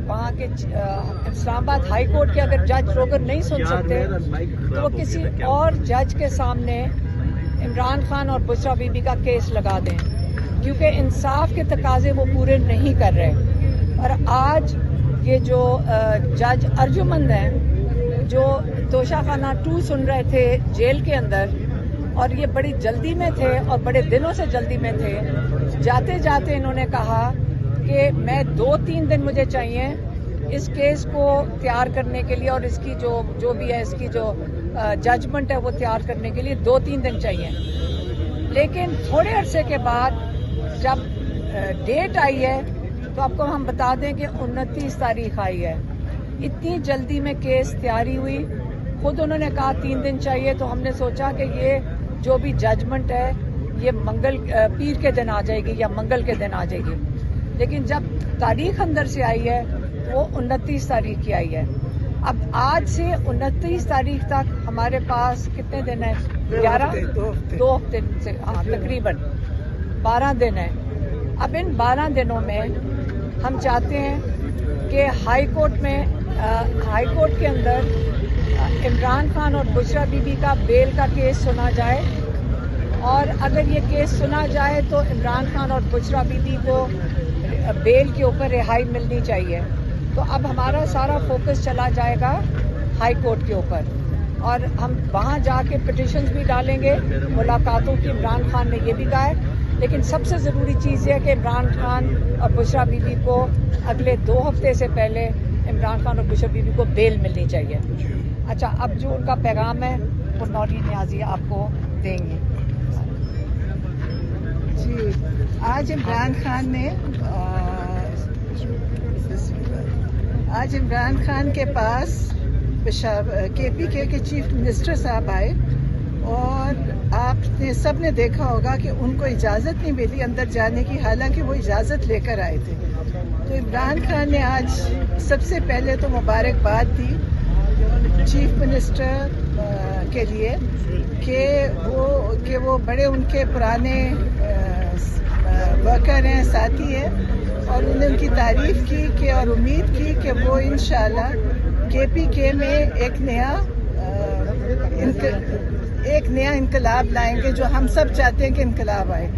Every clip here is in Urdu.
وہاں کے اسلام آباد ہائی کورٹ کے اگر جج روگر نہیں سن سکتے تو وہ کسی اور جج کے سامنے عمران خان اور بشرا بی بی کا کیس لگا دیں، کیونکہ انصاف کے تقاضے وہ پورے نہیں کر رہے۔ اور آج یہ جو جج ارجمند ہیں جو توشہ خانہ 2 سن رہے تھے جیل کے اندر، اور یہ بڑی جلدی میں تھے اور بڑے دنوں سے جلدی میں تھے، جاتے جاتے انہوں نے کہا کہ میں 2-3 دن مجھے چاہیے اس کیس کو تیار کرنے کے لیے، اور اس کی جو بھی ہے اس کی جو ججمنٹ ہے وہ تیار کرنے کے لیے 2-3 دن چاہیے۔ لیکن تھوڑے عرصے کے بعد جب ڈیٹ آئی ہے تو آپ کو ہم بتا دیں کہ 29 تاریخ آئی ہے۔ اتنی جلدی میں کیس تیاری ہوئی، خود انہوں نے کہا 3 دن چاہیے، تو ہم نے سوچا کہ یہ جو بھی ججمنٹ ہے یہ پیر کے دن آ جائے گی یا منگل کے دن آ جائے گی، لیکن جب تاریخ اندر سے آئی ہے وہ 29 تاریخ کی آئی ہے۔ اب آج سے 29 تاریخ تک ہمارے پاس کتنے دن ہیں؟ 2 ہفتے سے تقریباً 12 دن ہیں۔ اب ان 12 دنوں میں ہم چاہتے ہیں کہ ہائی کورٹ کے اندر عمران خان اور بشرا بی بی کا بیل کا کیس سنا جائے، اور اگر یہ کیس سنا جائے تو عمران خان اور بشرا بی بی کو بیل کے اوپر رہائی ملنی چاہیے۔ تو اب ہمارا سارا فوکس چلا جائے گا ہائی کورٹ کے اوپر، اور ہم وہاں جا کے پٹیشنز بھی ڈالیں گے، ملاقاتوں کی عمران خان نے یہ بھی کہا ہے، لیکن سب سے ضروری چیز یہ ہے کہ عمران خان اور بشرا بی بی کو اگلے 2 ہفتے سے پہلے عمران خان اور بشرا بی بی کو بیل ملنی چاہیے۔ اچھا، اب جو ان کا پیغام ہے وہ نوری نیازی آپ کو دیں گی۔ جی، آج عمران خان کے پاس KPK کے چیف منسٹر صاحب آئے، اور آپ نے سب نے دیکھا ہوگا کہ ان کو اجازت نہیں ملی اندر جانے کی، حالانکہ وہ اجازت لے کر آئے تھے۔ تو عمران خان نے آج سب سے پہلے تو مبارکباد دی چیف منسٹر کے لیے کہ وہ بڑے ان کے پرانے ورکر ہیں، ساتھی ہیں، اور انہوں نے ان کی تعریف کی اور امید کی کہ وہ انشاءاللہ KPK میں ایک نیا انقلاب لائیں گے، جو ہم سب چاہتے ہیں کہ انقلاب آئے۔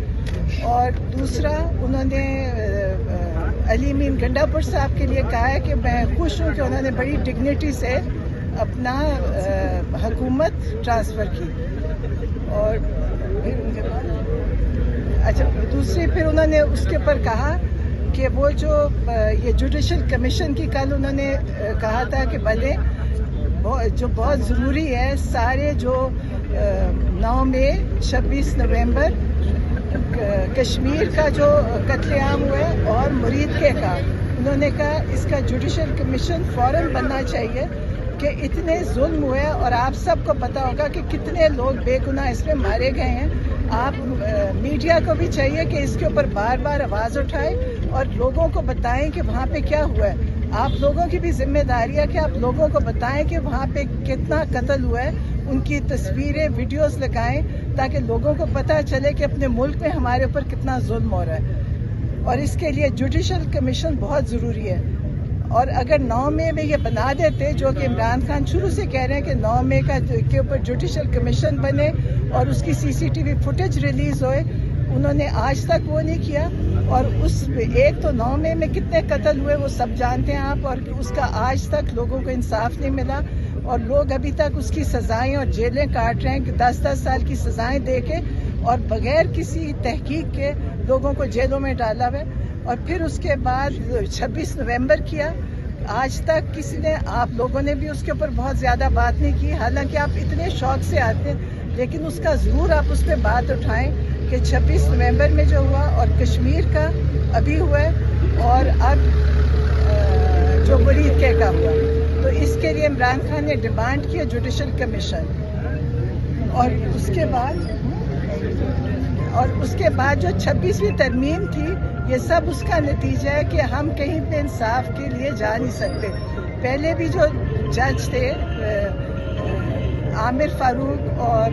اور دوسرا، انہوں نے علی امین گنڈا پور صاحب کے لیے کہا ہے کہ میں خوش ہوں کہ انہوں نے بڑی ڈگنیٹی سے اپنا حکومت ٹرانسفر کی۔ اور دوسری پھر انہوں نے اس کے اوپر کہا کہ وہ جو یہ جوڈیشل کمیشن کی کل انہوں نے کہا تھا کہ بھلے جو بہت ضروری ہے، سارے جو 9 مئی 26 نومبر کشمیر کا جو قتل عام ہوا ہے اور مرید کا، انہوں نے کہا اس کا جوڈیشل کمیشن فوراً بننا چاہیے کہ اتنے ظلم ہوئے، اور آپ سب کو پتا ہوگا کہ کتنے لوگ بے گناہ اس میں مارے گئے ہیں۔ آپ میڈیا کو بھی چاہیے کہ اس کے اوپر بار بار آواز اٹھائے اور لوگوں کو بتائیں کہ وہاں پہ کیا ہوا ہے۔ آپ لوگوں کی بھی ذمہ داری ہے کہ آپ لوگوں کو بتائیں کہ وہاں پہ کتنا قتل ہوا ہے، ان کی تصویریں، ویڈیوز لگائیں، تاکہ لوگوں کو پتہ چلے کہ اپنے ملک میں ہمارے اوپر کتنا ظلم ہو رہا ہے۔ اور اس کے لیے جوڈیشل کمیشن بہت ضروری ہے۔ اور اگر 9 مئی میں یہ بنا دیتے، جو کہ عمران خان شروع سے کہہ رہے ہیں کہ 9 مئی کے اوپر جوڈیشل کمیشن بنے اور اس کی CCTV فوٹیج ریلیز ہوئے، انہوں نے آج تک وہ نہیں کیا۔ اور ایک تو 9 مئی میں کتنے قتل ہوئے وہ سب جانتے ہیں آپ، اور اس کا آج تک لوگوں کو انصاف نہیں ملا، اور لوگ ابھی تک اس کی سزائیں اور جیلیں کاٹ رہے ہیں کہ 10-10 سال کی سزائیں دے کے، اور بغیر کسی تحقیق کے لوگوں کو جیلوں میں ڈالا ہوا ہے۔ اور پھر اس کے بعد 26 نومبر کیا، آج تک کسی نے، آپ لوگوں نے بھی اس کے اوپر بہت زیادہ بات نہیں کی، حالانکہ آپ اتنے شوق سے آتے ہیں، لیکن اس کا ضرور آپ اس پہ بات اٹھائیں کہ 26 نومبر میں جو ہوا، اور کشمیر کا ابھی ہوا ہے، اور اب جو مرید کا ہوا، تو اس کے لیے عمران خان نے ڈیمانڈ کیا جوڈیشل کمیشن۔ اور اس کے بعد جو 26ویں ترمیم تھی، یہ سب اس کا نتیجہ ہے کہ ہم کہیں پہ انصاف کے لیے جا نہیں سکتے۔ پہلے بھی جو جج تھے عامر فاروق اور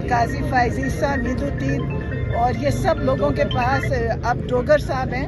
قاضی فائز عیسیٰ، میدو الدین، اور یہ سب لوگوں کے پاس اب ڈوگر صاحب ہیں،